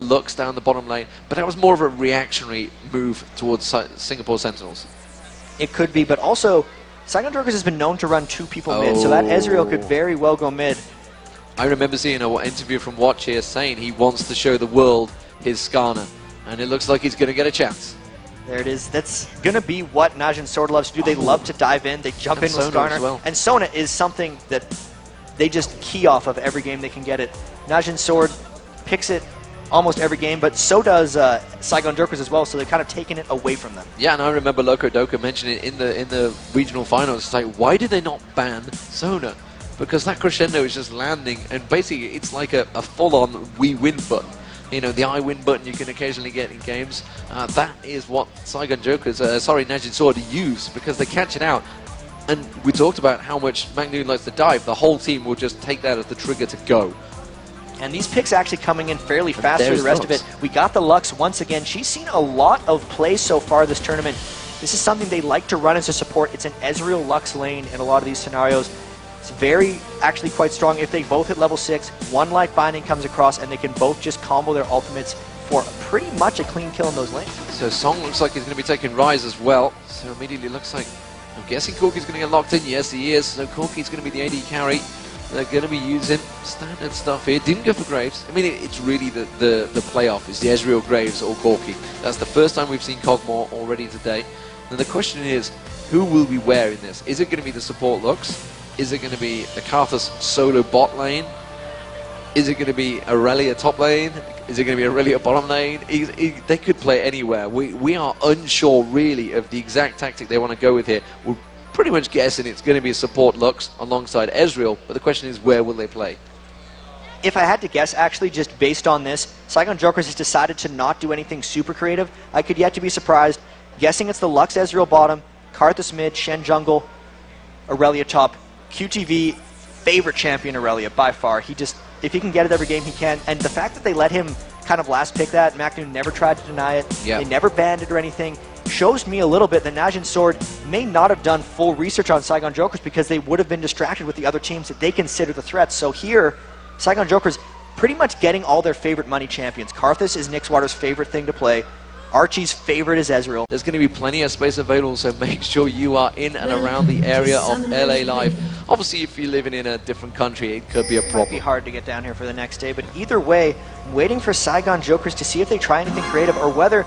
Lux down the bottom lane, but that was more of a reactionary move towards Singapore Sentinels. It could be, but also, Saigon Jokers has been known to run 2 people mid, so that Ezreal could very well go mid. I remember seeing an interview from Watch here saying he wants to show the world his Skarner, and it looks like he's going to get a chance. There it is. That's going to be what Najin Sword loves to do. They love to dive in. They jump in with Skarner. Well. And Sona is something that they just key off of every game they can get it. Najin Sword picks it almost every game, but so does Saigon Jokers as well, so they're kind of taking it away from them. Yeah, and I remember Loco Doka mentioning it in the regional finals. It's like, why did they not ban Sona? Because that crescendo is just landing, and basically it's like a full-on we win button. You know, the I win button you can occasionally get in games. That is what Saigon Jokers, Najin Sword use, because they catch it out. And we talked about how much Magnoon likes to dive. The whole team will just take that as the trigger to go. And these picks actually coming in fairly fast for the rest of it. We got the Lux once again. She's seen a lot of play so far this tournament. This is something they like to run as a support. It's an Ezreal Lux lane in a lot of these scenarios. It's actually quite strong. If they both hit level 6, one life binding comes across, and they can both just combo their ultimates for pretty much a clean kill in those lanes. So Song looks like he's going to be taking Rise as well. So immediately looks like, I'm guessing Corki's going to get locked in. Yes, he is. So Corki's going to be the AD carry. They're going to be using standard stuff here. Didn't go for Graves. I mean, it's really the playoff is the Ezreal, Graves, or Corki. That's the first time we've seen Cogmore already today. And the question is, who will we wear in this? Is it going to be the support Lux? Is it going to be a Karthus solo bot lane? Is it going to be Aurelia top lane? Is it going to be Aurelia bottom lane? They could play anywhere. We are unsure really of the exact tactic they want to go with here. We're pretty much guessing it's going to be a support Lux alongside Ezreal, but the question is, where will they play? If I had to guess, actually, just based on this, Saigon Jokers has decided to not do anything super creative. I could yet to be surprised. Guessing it's the Lux Ezreal bottom, Karthus mid, Shen jungle, Aurelia top. QTV, favorite champion Aurelia by far. If he can get it every game, he can. And the fact that they let him kind of last pick that, Magnoon never tried to deny it, They never banned it or anything, shows me a little bit that Najin Sword may not have done full research on Saigon Jokers because they would have been distracted with the other teams that they consider the threats. So here, Saigon Jokers pretty much getting all their favorite money champions. Karthus is Nixwater's favorite thing to play. Archie's favorite is Ezreal. There's going to be plenty of space available, so make sure you are in and around the area of LA Live. Obviously, if you're living in a different country, it could be a problem. It might be hard to get down here for the next day, but either way, I'm waiting for Saigon Jokers to see if they try anything creative or whether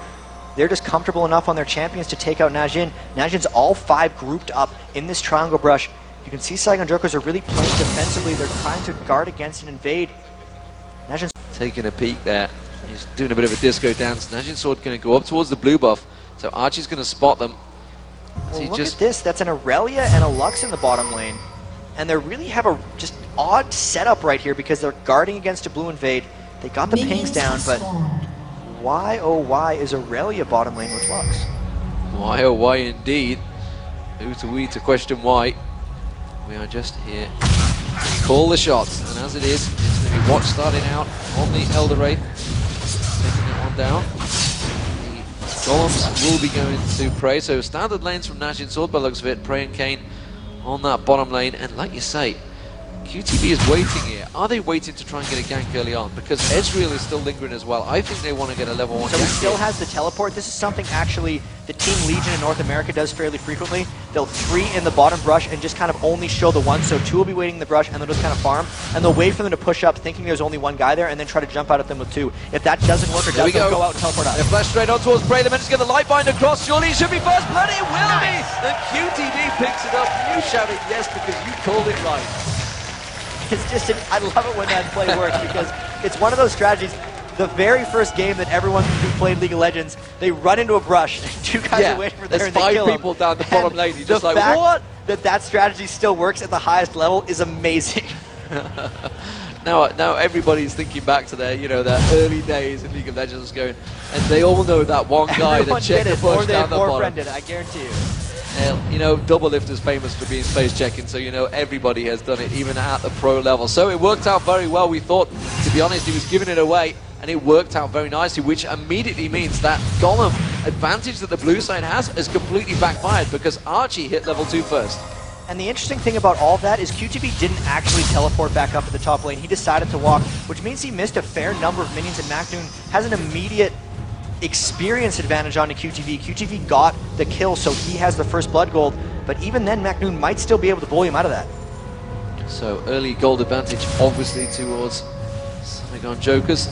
they're just comfortable enough on their champions to take out Najin. Najin's all 5 grouped up in this triangle brush. You can see Saigon Jokers are really playing defensively. They're trying to guard against and invade. Najin's taking a peek there. He's doing a bit of a disco dance. Najin Sword going to go up towards the blue buff, so Archie's going to spot them. Well, look at this. That's an Aurelia and a Lux in the bottom lane. And they really have a just odd setup right here because they're guarding against a blue invade. They got the pings down, but why, oh why, is Aurelia bottom lane with Lux? Why, oh why indeed. Who to we to question why? We are just here to call the shots. And as it is, it's going to be Watch starting out on the Elder Wraith. Taking that one down. The Golems will be going to Prey. So standard lanes from Najin Sword by looks of it. Prey and Kayn on that bottom lane. And like you say, QTV is waiting here. Are they waiting to try and get a gank early on? Because Ezreal is still lingering as well. I think they want to get a level 1 So he gank still here. has the teleport. This is something actually the Team Legion in North America does fairly frequently. They'll 3 in the bottom brush and just kind of only show the 1. So 2 will be waiting in the brush and they'll just kind of farm. And they'll wait for them to push up thinking there's only 1 guy there and then try to jump out at them with 2. If that doesn't work or doesn't, go out and teleport out. They flash straight on towards Prey. They managed to get the light bind across. Surely it should be first blood. It will be. And QTV picks it up. You shouted yes because you called it right. It's just, I love it when that play works because it's one of those strategies. The very first game that everyone who played League of Legends, they run into a brush, and 2 guys are waiting for there and they kill them. There's 5 people down the bottom lane. You're just like, what? That strategy still works at the highest level is amazing. Now everybody's thinking back to their, their early days in League of Legends going, and they all know that one guy that checked the push down the bottom. Did it, I guarantee you. Double Lift is famous for being space checking, so everybody has done it, even at the pro level. So it worked out very well. We thought, to be honest, he was giving it away, and it worked out very nicely, which immediately means that Golem advantage that the blue side has completely backfired because Archie hit level 2 first. And the interesting thing about all of that is QTV didn't actually teleport back up to the top lane. He decided to walk, which means he missed a fair number of minions, and Macnoon has an immediate experience advantage on the QTV. QTV got the kill, so he has the first blood gold, but even then Macnoon might still be able to bully him out of that. So early gold advantage obviously towards Saigon Jokers.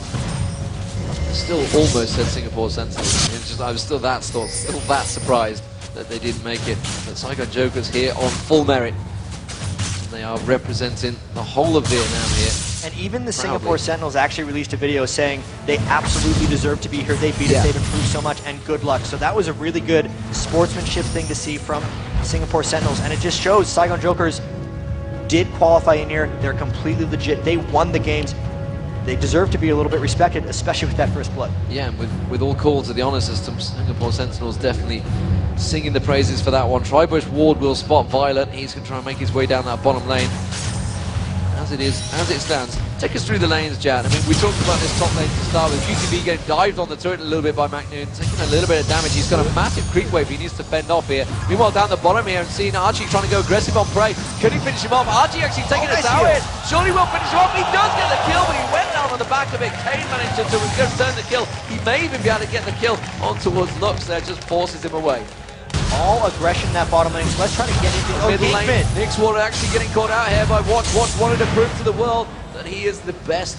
Still almost said Singapore Sentinels. I was still that surprised that they didn't make it. But Saigon Jokers here on full merit. And they are representing the whole of Vietnam here. And even the Singapore Sentinels actually released a video saying they absolutely deserve to be here. They beat us, they've improved so much, and good luck. So that was a really good sportsmanship thing to see from Singapore Sentinels. And it just shows Saigon Jokers did qualify in here. They're completely legit. They won the games. They deserve to be a little bit respected, especially with that first blood. Yeah, and with all calls of the honor system, Singapore Sentinels definitely singing the praises for that one. Tribush Ward will spot Violet. He's going to try and make his way down that bottom lane. As it stands, take us through the lanes, Jan. I mean, we talked about this top lane to start with. QTV getting dived on the turret a little bit by Macnoon, taking a little bit of damage. He's got a massive creep wave he needs to fend off here. Meanwhile, down the bottom here, and seeing Archie trying to go aggressive on Prey. Can he finish him off? Archie actually taking a tower hit. Surely will finish him off. He does get the kill, but he went down on the back of it. Kane managed to return the kill. He may even be able to get the kill on towards Lux there, just forces him away. All aggression in that bottom lane, so let's try to get into middle lane. Nick Sword actually getting caught out here by Watch. Watch wanted to prove to the world that he is the best,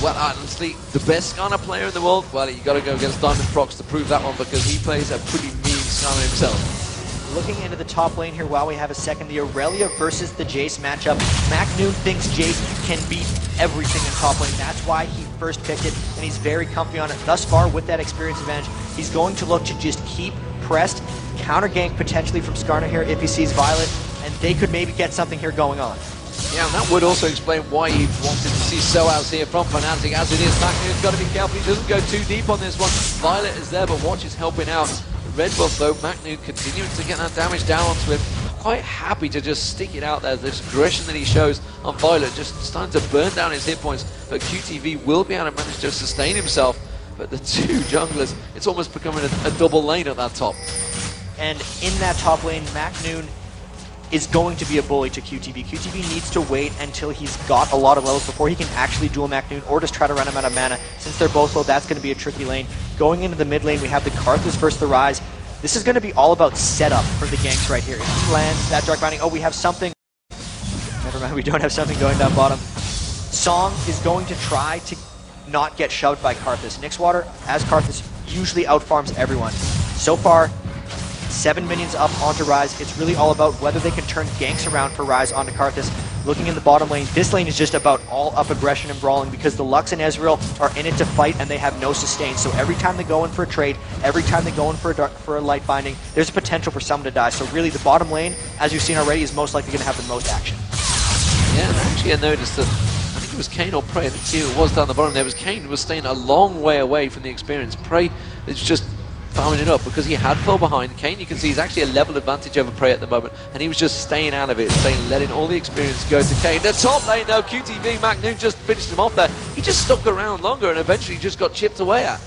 well, honestly, the best Skarner player in the world. Well, you got to go against Diamond Prox to prove that one, because he plays a pretty mean Skarner himself. Looking into the top lane here while we have a second, the Aurelia versus the Jace matchup. Macnoon thinks Jace can beat everything in top lane. That's why he first picked it, and he's very comfy on it. Thus far, with that experience advantage, he's going to look to just keep pressed, counter gank potentially from Skarner here if he sees Violet, and they could maybe get something here going on. Yeah, and that would also explain why he wanted to see Soaz here from Fnatic. As it is, Macnoon's got to be careful. He doesn't go too deep on this one. Violet is there, but Watch is helping out. Red buff though, Macnoon continuing to get that damage down onto him. Quite happy to just stick it out there. This aggression that he shows on Violet just starting to burn down his hit points. But QTV will be able to manage to sustain himself. But the two junglers, it's almost becoming a double lane at that top. And in that top lane, Macnoon is going to be a bully to QTV. QTV needs to wait until he's got a lot of levels before he can actually duel Macnoon, or just try to run him out of mana. Since they're both low, that's going to be a tricky lane. Going into the mid lane, we have the Karthus versus the Ryze. This is going to be all about setup for the ganks right here. If he lands that Dark Binding, oh, we have something. Never mind, we don't have something going down bottom. Song is going to try to not get shoved by Karthus. Nixwater, as Karthus, usually outfarms everyone. So far, 7 minions up onto Ryze. It's really all about whether they can turn ganks around for Ryze onto Karthus. Looking in the bottom lane, this lane is just about all up aggression and brawling, because the Lux and Ezreal are in it to fight, and they have no sustain. So every time they go in for a trade, every time they go in for a light binding, there's a potential for someone to die. So really, the bottom lane, as you've seen already, is most likely going to have the most action. Yeah, and actually I noticed that, I think it was Kane or Prey, I think it was down the bottom there, was Kane was staying a long way away from the experience. Prey is just farming it up because he had fell behind. Kane, you can see, he's actually a level advantage over Prey at the moment, and he was just staying out of it, letting all the experience go to Kane. The top lane now, QTV, Macnoon just finished him off there. He just stuck around longer and eventually just got chipped away at.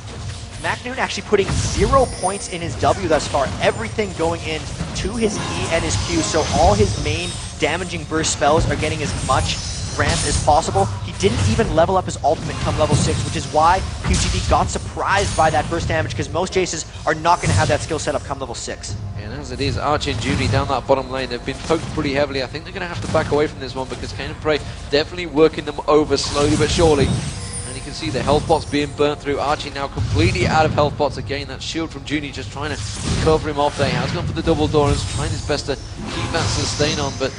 Macnoon actually putting 0 points in his W thus far. Everything going in to his E and his Q, so all his main damaging burst spells are getting as much ramp as possible. He didn't even level up his ultimate come level 6, which is why QTV got surprised by that burst damage, because most Jaces are not going to have that skill set up come level 6. And as it is, Archie and Judy down that bottom lane, they've been poked pretty heavily. I think they're going to have to back away from this one, because Kane and Prey definitely working them over slowly but surely. And you can see the health pots being burnt through. Archie now completely out of health pots again. That shield from Judy just trying to cover him off there. He has gone for the double door and is trying his best to keep that sustain on, but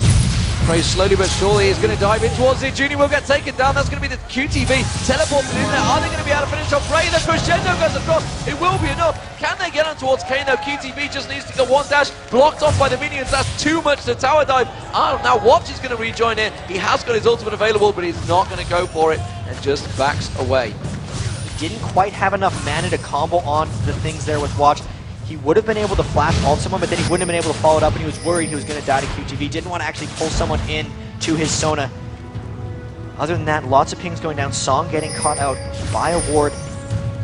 Prey slowly but surely is going to dive in towards it. Judy will get taken down. That's going to be the QTV teleporting in there. Are they going to be able to finish off Prey? The crescendo goes across. It will be enough. Can they get on towards Kane though? QTV just needs to go one dash. Blocked off by the minions. That's too much to tower dive. Oh, now Watch is going to rejoin in. He has got his ultimate available, but he's not going to go for it and just backs away. Didn't quite have enough mana to combo on the things there with Watch. He would have been able to flash ult someone, but then he wouldn't have been able to follow it up, and he was worried he was going to die to QTV. Didn't want to actually pull someone in to his Sona. Other than that, lots of pings going down. Song getting caught out by a ward.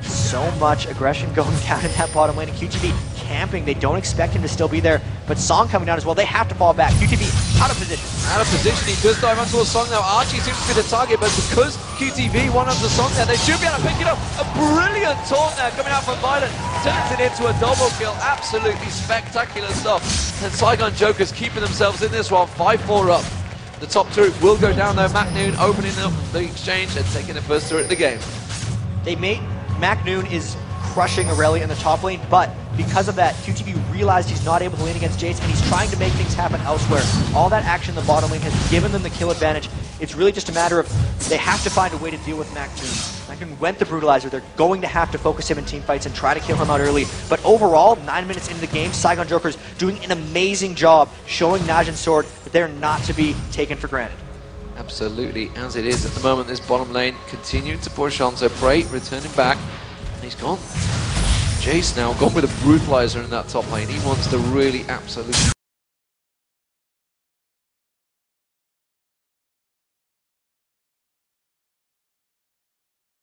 So much aggression going down in that bottom lane. And QTV camping. They don't expect him to still be there, but Song coming down as well. They have to fall back. QTV out of position. Out of position, he does dive onto a song now. Archie seems to be the target, but because QTV won on the song there, they should be able to pick it up. A brilliant taunt there coming out from Violet. Turns it into a double kill. Absolutely spectacular stuff. And Saigon Jokers keeping themselves in this one, 5-4 up. The top turret will go down though. Mac Noon opening up the exchange and taking the first turret of the game. Mac Noon is crushing Aurelia in the top lane, but because of that, QTV realized he's not able to lane against Jace, and he's trying to make things happen elsewhere. All that action in the bottom lane has given them the kill advantage. It's really just a matter of they have to find a way to deal with Mac Noon. Mac Noon went the Brutalizer. They're going to have to focus him in team fights and try to kill him out early. But overall, 9 minutes into the game, Saigon Jokers doing an amazing job showing Najin Sword that they're not to be taken for granted. Absolutely, as it is at the moment, this bottom lane continuing to push on. So Bray returning back, and he's gone. Jace now gone with a Brutalizer in that top lane. He wants to really absolutely...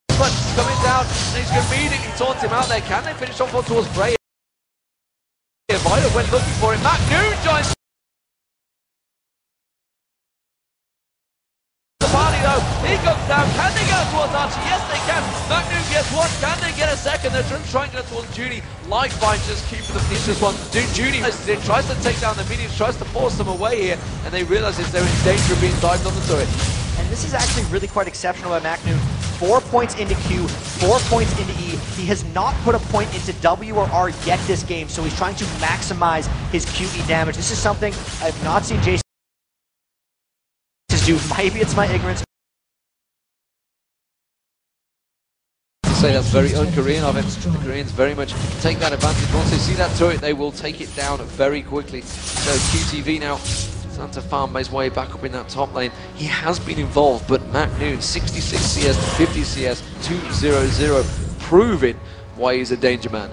But coming down, and he's going to immediately taunt him out there. Can they finish off towards Bray? Violet went looking for it. Mac Noon joins the party though. He comes down. Can they go towards Archie? Yes, they can. Mac Noon gets one. Can they get a second? They're trying to go towards Judy. Lifeline just keeping them in this one. Judy tries to take down the minions, tries to force them away here, and they realize they're in danger of being dived on the turret. And this is actually really quite exceptional by Mac Noon. 4 points into Q, 4 points into E. He has not put a point into W or R yet this game, so he's trying to maximize his QE damage. This is something I've not seen Jason do. Maybe it's my ignorance. Say that's very un-Korean of him. The Koreans very much take that advantage. Once they see that turret, they will take it down very quickly. So QTV now starting to farm his way back up in that top lane. He has been involved, but Mac Noon, 66 CS to 50 CS, 2-0-0, proving why he's a danger man.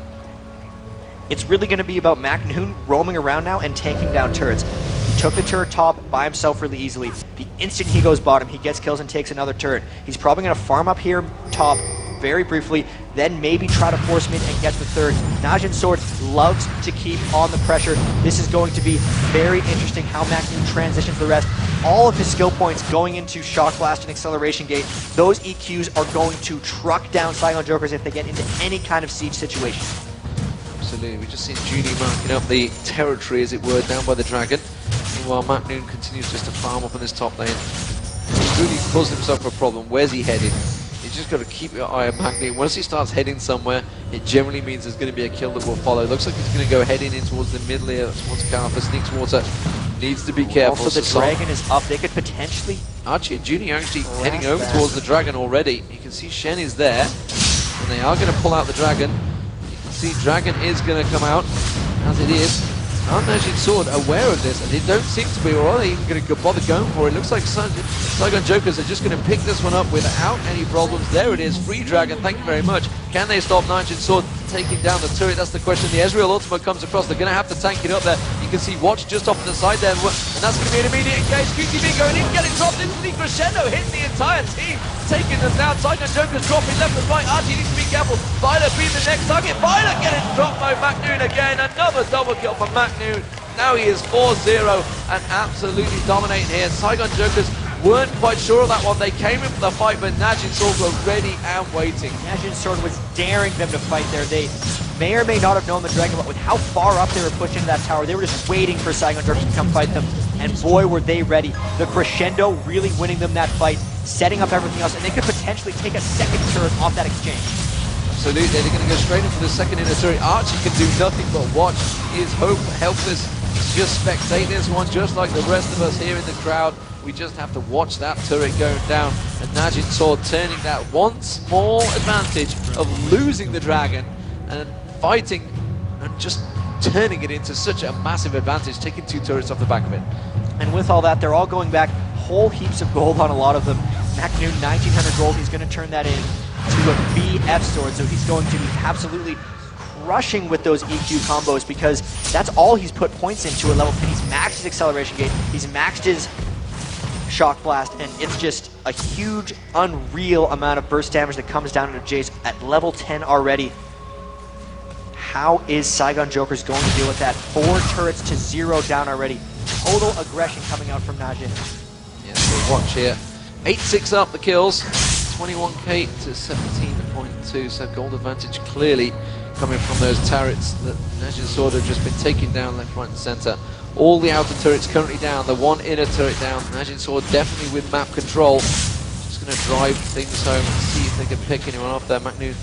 It's really going to be about Mac Noon roaming around now and taking down turrets. He took the turret top by himself really easily. The instant he goes bottom, he gets kills and takes another turret. He's probably going to farm up here top very briefly, then maybe try to force mid and get the third. Najin Sword loves to keep on the pressure. This is going to be very interesting how Mac Noon transitions the rest. All of his skill points going into Shock Blast and Acceleration Gate. Those EQs are going to truck down Saigon Jokers if they get into any kind of siege situation. Absolutely, we've just seen Judy marking up the territory, as it were, down by the dragon. Meanwhile, Mac Noon continues just to farm up on this top lane. He's really caused himself a problem. Where's he headed? You've just got to keep your eye on Mac Noon. Once he starts heading somewhere, it generally means there's going to be a kill that will follow. Looks like he's going to go heading in towards the middle here. Towards Caliper, sneaks water. Needs to be careful. Also, the dragon is up. They could potentially... Archie and Judy are actually heading over towards the dragon already. You can see Shen is there, and they are going to pull out the dragon. You can see dragon is going to come out, as it is. Aren't Najin Sword aware of this? And they don't seem to be, or are they even going to bother going for it? Looks like Saigon Jokers are just going to pick this one up without any problems. There it is, free dragon, thank you very much. Can they stop Najin Sword taking down the turret? That's the question. The Ezreal ultimate comes across. They're going to have to tank it up there. You can see Watch just off to the side there, and that's going to be an immediate engage. QTV going in, getting dropped into the crescendo, hitting the entire team, taking them down. Saigon Jokers dropping left and right. Archie needs to be careful. Violet being the next target. Violet getting dropped by Mac Noon again. Another double kill from Mac Noon. Now he is 4-0 and absolutely dominating here. Saigon Jokers weren't quite sure of that one. They came in for the fight, but Najin Sword were ready and waiting. Najin Sword was daring them to fight there. They may or may not have known the dragon, but with how far up they were pushed into that tower, they were just waiting for Saigon Jokers to come fight them. And boy, were they ready. The crescendo really winning them that fight, setting up everything else, and they could potentially take a second turret off that exchange. Absolutely, they're going to go straight in for the second inner turret. Archie can do nothing but watch. He is helpless. Just spectate this one, just like the rest of us here in the crowd. We just have to watch that turret going down, and Najin Sword turning that one small advantage of losing the dragon and fighting and just turning it into such a massive advantage, taking 2 turrets off the back of it. And with all that, they're all going back whole heaps of gold on a lot of them. Mac Noon, 1900 gold, he's going to turn that in to a BF sword, so he's going to be absolutely crushing with those EQ combos, because that's all he's put points into at level 10. He's maxed his acceleration gate, he's maxed his shock blast, and it's just a huge, unreal amount of burst damage that comes down into Jace at level 10 already. How is Saigon Jokers going to deal with that? 4 turrets to 0 down already. total aggression coming out from Najin. Yeah, so watch here. 8-6 up the kills, 21k to 17.2, so gold advantage clearly coming from those turrets that Najin Sword have just been taking down left, right and centre. All the outer turrets currently down, the one inner turret down. Najin Sword definitely with map control. Just going to drive things home and see if they can pick anyone off there. McNoon.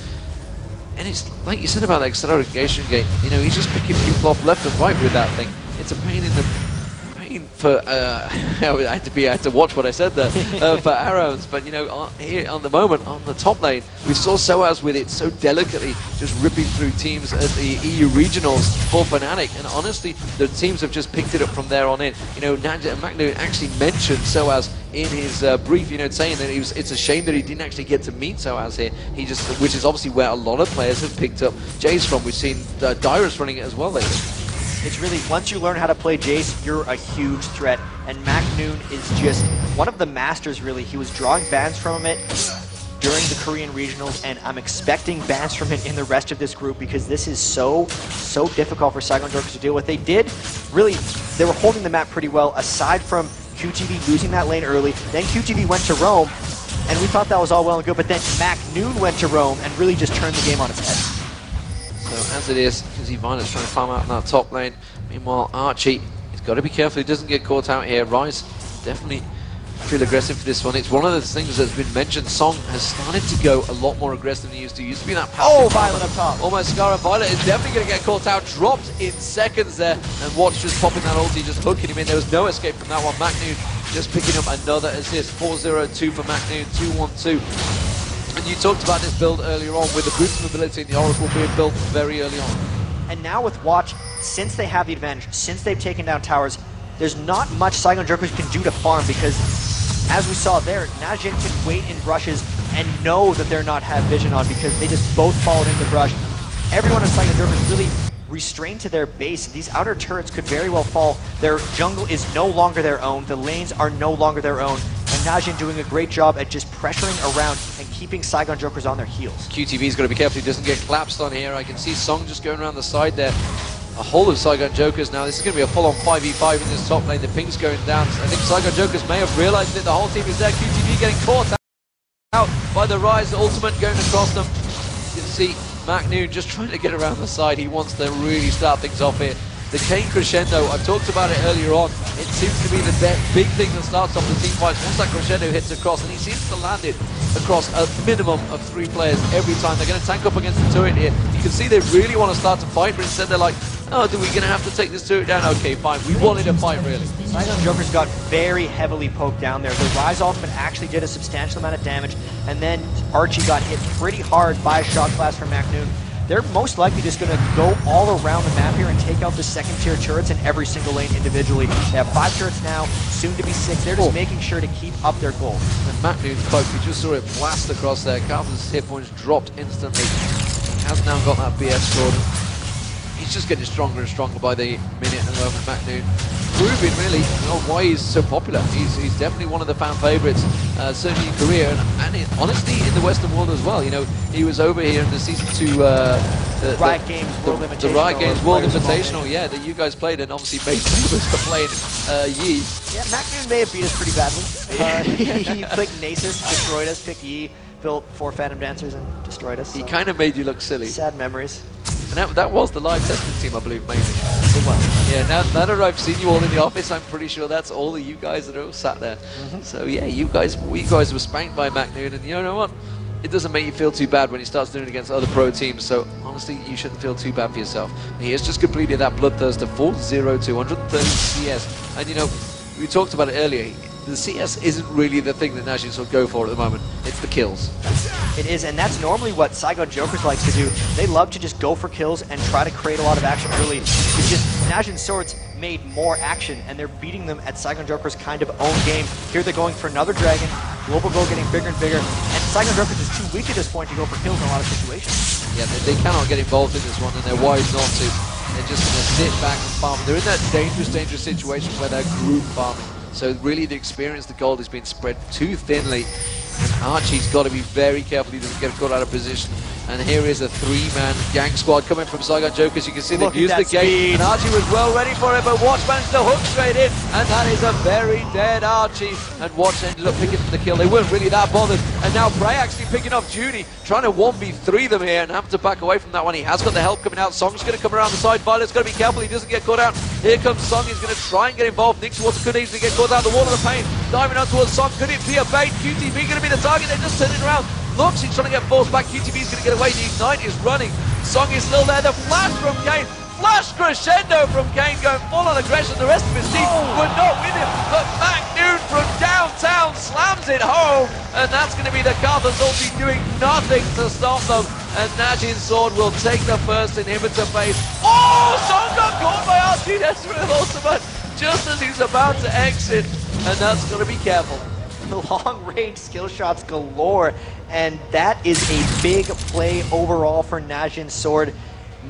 And it's like you said about the acceleration game, you know, he's just picking people off left and right with that thing. It's a pain in the for I had to watch what I said there for arrows, but you know, here on the moment on the top lane we saw SOAS with it so delicately just ripping through teams at the EU regionals for Fnatic, and honestly the teams have just picked it up from there on in. You know, McNoon actually mentioned SOAS in his brief, you know, saying that it's a shame that he didn't actually get to meet SOAS here. He just, which is obviously where a lot of players have picked up Jace from. We've seen Dyrus running it as well lately. It's really, once you learn how to play Jace, you're a huge threat. And McNoon is just one of the masters, really. He was drawing bans from it during the Korean regionals, and I'm expecting bans from it in the rest of this group because this is so difficult for Saigon Jokers to deal with. They were holding the map pretty well, aside from QTV losing that lane early. Then QTV went to Rome, and we thought that was all well and good, but then McNoon went to Rome and really just turned the game on its head. So as it is, Vina's trying to farm out in that top lane. Meanwhile, Archie, he's got to be careful he doesn't get caught out here. Rise definitely feel aggressive for this one. It's one of the things that's been mentioned. Song has started to go a lot more aggressive than he used to. He used to be that passive. Oh, Violet up top. Almost Scar and Violet is definitely going to get caught out. Dropped in seconds there. And watch just popping that ulti, just hooking him in. There was no escape from that one. McNoon just picking up another assist. 4-0-2 for McNoon, 2-1-2. And you talked about this build earlier on with the boost mobility and the Oracle being built very early on. And now with Watch, since they have the advantage, since they've taken down towers, there's not much Saigon Jokers can do to farm because, as we saw there, Najin can wait in brushes and know that they're not have vision on because they just both followed in the brush. Everyone in Saigon Jokers really restrained to their base. These outer turrets could very well fall. Their jungle is no longer their own. The lanes are no longer their own. And Najin doing a great job at just pressuring around and keeping Saigon Jokers on their heels. QTV's got to be careful he doesn't get collapsed on here. I can see Song just going around the side there. A whole of Saigon Jokers now. This is going to be a full-on 5v5 in this top lane. The ping's going down. I think Saigon Jokers may have realized that the whole team is there. QTV getting caught out by the Rise. The ultimate going across them. You can see McNoon just trying to get around the side. He wants to really start things off here. The Kane crescendo, I've talked about it earlier on. It seems to be the big thing that starts off the team fights. Once that crescendo hits across, and he seems to land it across a minimum of 3 players every time. They're going to tank up against the turret here. You can see they really want to start to fight, but instead they're like, oh, are we going to have to take this turret down? Okay, fine. We wanted to fight, really. Saigon Jokers got very heavily poked down there. The Rise ultimate actually did a substantial amount of damage, and then Archie got hit pretty hard by a shot blast from McNoon. They're most likely just going to go all around the map here and take out the second-tier turrets in every single lane individually. They have 5 turrets now, soon to be 6. They're just making sure to keep up their goal. And McNoon's poke, we just saw it blast across there. Carlton's hit points dropped instantly. He has now got that BS sword. He's just getting stronger and stronger by the minute at the moment, McNoon. Proving really why he's so popular. He's definitely one of the fan favourites, certainly in Korea and honestly in the Western world as well. You know, he was over here in the season 2 the Riot Games World Invitational. The Riot Games World Invitational, yeah, that you guys played and obviously made famous for playing Yi. Yeah, McNoon may have beat us pretty badly. He clicked Nasus, destroyed us, picked Yi, built 4 Phantom Dancers and destroyed us. He kind of made you look silly. Sad memories. And that was the live testing team, I believe, mainly. Yeah, now that I've seen you all in the office, I'm pretty sure that's all of you guys that are all sat there. So yeah, we guys were spanked by McNoon, and you know what? It doesn't make you feel too bad when he starts doing it against other pro teams, so honestly, you shouldn't feel too bad for yourself. He has just completed that Bloodthirster 4-0 130 CS, and you know, we talked about it earlier, the CS isn't really the thing that Najin Sword go for at the moment, it's the kills. It is, and that's normally what Saigon Jokers like to do. They love to just go for kills and try to create a lot of action early. It's just Najin Swords made more action, and they're beating them at Saigon Jokers' kind of own game. Here they're going for another dragon, Global Goal getting bigger and bigger, and Saigon Jokers is too weak at this point to go for kills in a lot of situations. Yeah, they cannot get involved in this one, and they're wise not to. They're just going to sit back and farm. They're in that dangerous situation where they're group farming. So really the experience, the gold has been spread too thinly. And Archie's got to be very careful he doesn't get caught out of position. And here is a 3-man gang squad coming from Saigon Jokers. You can see they've used the gate. And Archie was well ready for it, but Watch managed to hook straight in. And that is a very dead Archie. And Watch ended up picking the kill. They weren't really that bothered. And now Bray actually picking up Judy, trying to 1v3 them here and have to back away from that one. He has got the help coming out. Song's going to come around the side. Violet's got to be careful he doesn't get caught out. Here comes Song. He's going to try and get involved. Nick Swartz could easily get caught out. The wall of the pain. Diving out towards Song. Could it be a bait? QTV going to be the target. They're just turning around. Looks, he's trying to get forced back. QTV's going to get away. The Ignite is running. Song is still there. The flash from Kane. Flash crescendo from Kane going full on aggression. The rest of his team were not with him. But Mac Noon from downtown slams it home. And that's going to be the Carthus ulti doing nothing to stop them. And Najin Sword will take the first inhibitor phase. Oh, Song got caught by Archie Desperate Ultimate just as he's about to exit. And that's going to be careful. Long-range skill shots galore, and that is a big play overall for Najin Sword.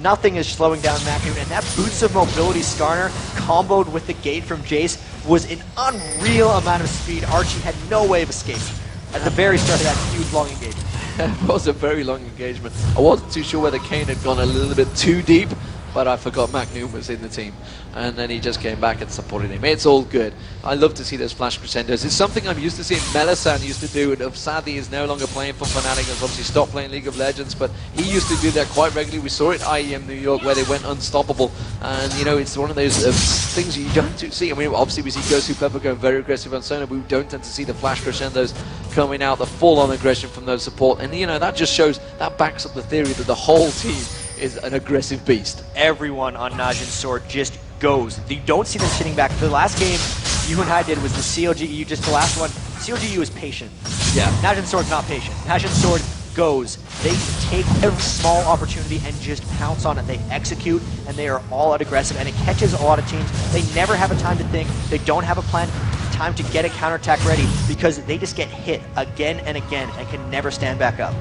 Nothing is slowing down Mac Noon, and that boost of mobility Skarner comboed with the gate from Jace was an unreal amount of speed. Archie had no way of escape at the very start of that huge long engagement. It was a very long engagement. I wasn't too sure whether Kane had gone a little bit too deep, but I forgot Mac Noon was in the team. And then he just came back and supported him. It's all good. I love to see those flash crescendos. It's something I'm used to seeing Melisan used to do, and sadly is no longer playing for Fnatic. Has obviously stopped playing League of Legends, but he used to do that quite regularly. We saw it at IEM New York where they went unstoppable. And, you know, it's one of those things you don't see. I mean, obviously we see Gosu Pepper going very aggressive on Sona, but we don't tend to see the flash crescendos coming out, the full-on aggression from those support. And, you know, that just shows, that backs up the theory that the whole team is an aggressive beast. Everyone on Najin Sword just goes. You don't see them sitting back. The last game you and I did was the clg.eu, just the last one. clg.eu is patient. Yeah. Najin Sword's not patient. Najin Sword goes. They take every small opportunity and just pounce on it. They execute, and they are all out aggressive, and it catches a lot of teams. They never have a time to think. They don't have a time to get a counterattack ready because they just get hit again and again and can never stand back up.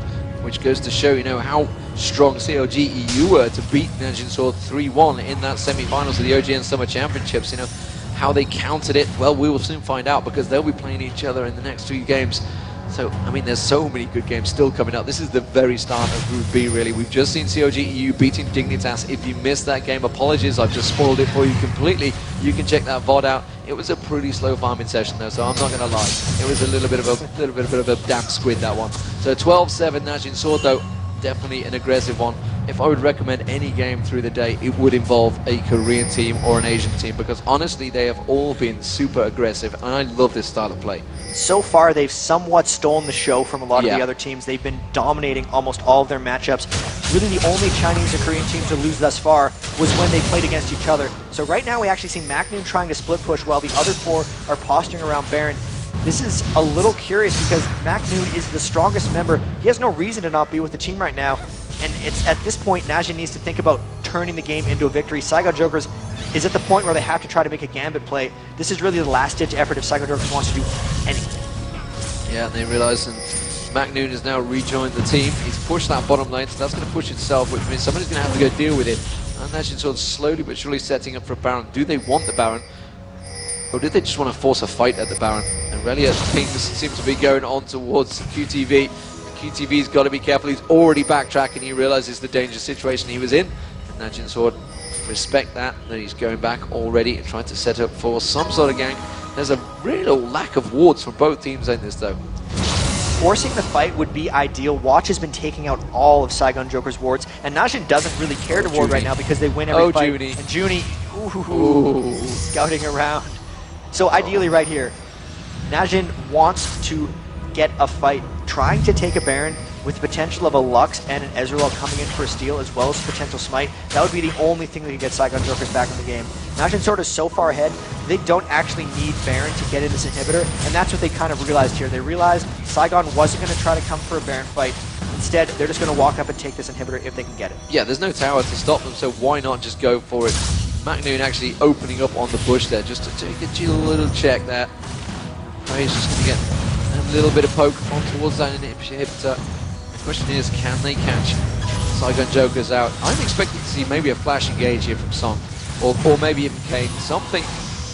Which goes to show, you know, how strong clg.eu were to beat Najin Sword 3-1 in that semi-finals of the OGN Summer Championships. You know, how they countered it, well, we will soon find out because they'll be playing each other in the next 2 games. So, I mean, there's so many good games still coming up. This is the very start of Group B, really. We've just seen clg.eu beating Dignitas. If you missed that game, apologies, I've just spoiled it for you completely. You can check that VOD out. It was a pretty slow farming session, though, so I'm not going to lie. It was a little bit of a damp squid, that one. So 12-7 Najin Sword, though, definitely an aggressive one. If I would recommend any game through the day, it would involve a Korean team or an Asian team, because honestly, they have all been super aggressive, and I love this style of play. So far, they've somewhat stolen the show from a lot of the other teams. They've been dominating almost all of their matchups. Really, the only Chinese or Korean team to lose thus far was when they played against each other. So right now, we actually see Mac Noon trying to split push while the other 4 are posturing around Baron. This is a little curious because Mac Noon is the strongest member. He has no reason to not be with the team right now. And it's at this point, Najin needs to think about turning the game into a victory. Saigon Jokers is at the point where they have to try to make a gambit play. This is really the last-ditch effort if Saigon Jokers wants to do anything. Yeah, they realize, and Mac Noon has now rejoined the team. He's pushed that bottom lane, so that's going to push itself, which means somebody's going to have to go deal with it. And Najin Sword slowly but surely setting up for a Baron. Do they want the Baron? Or did they just want to force a fight at the Baron? And Relia things seem to be going on towards QTV. QTV's got to be careful. He's already backtracking. He realizes the dangerous situation he was in. And Najin Sword respect that he's going back already and trying to set up for some sort of gank. There's a real lack of wards from both teams in this, though. Forcing the fight would be ideal. Watch has been taking out all of Saigon Joker's wards, and Najin doesn't really care to ward right now because they win every fight. Junie. And Junie, scouting around. So ideally right here, Najin wants to get a fight, trying to take a Baron with the potential of a Lux and an Ezreal coming in for a steal as well as potential smite. That would be the only thing that could get Saigon Jokers back in the game. Najin Sword is so far ahead, they don't actually need Baron to get in this inhibitor, and that's what they kind of realized here. They realized Saigon wasn't going to try to come for a Baron fight. Instead, they're just going to walk up and take this inhibitor if they can get it. Yeah, there's no tower to stop them, so why not just go for it? Mac Noon actually opening up on the bush there just to take a little check there. He's just going to get a little bit of poke on towards that inhibitor. The question is, can they catch Saigon Jokers out? I'm expecting to see maybe a flash engage here from Song, or maybe even Kane, something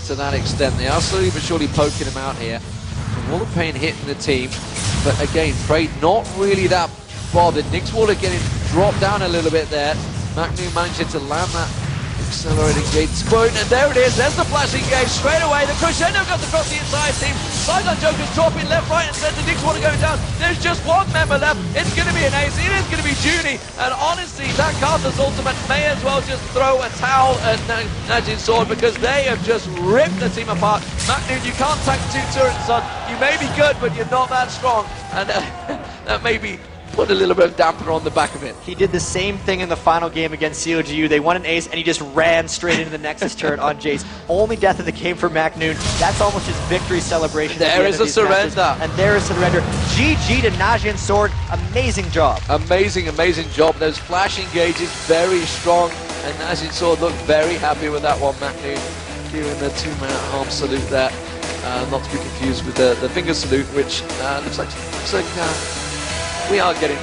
to that extent. They are slowly but surely poking him out here. All the pain hitting the team, but again, Prey not really that bothered. Nick's Water getting dropped down a little bit there. McNew managing to land that accelerating gate spoon, and there it is. There's the flashing gate straight away. The crescendo comes across the entire team. Saigon Joker's dropping left, right, and centre. Nick's Water going down. There's just one member left. It's going to be an ace. It is going to be Junie, and honestly, that Carter's ultimate may as well just throw a towel at Najin Sword, because they have just ripped the team apart. McNew, you can't tank 2 turrets, son. You may be good, but you're not that strong, and that may be put a little bit of damper on the back of it. He did the same thing in the final game against clg.eu. They won an ace, and he just ran straight into the Nexus turret on Jace. Only death of the game for McNoon. That's almost his victory celebration. There is a surrender. Matches. And there is surrender. GG to Najin Sword. Amazing job. Amazing, amazing job. Those flashing gauges, very strong. And Najin Sword looked very happy with that one. McNoon doing the 2-man arm salute there. Not to be confused with the finger salute, which looks like we are getting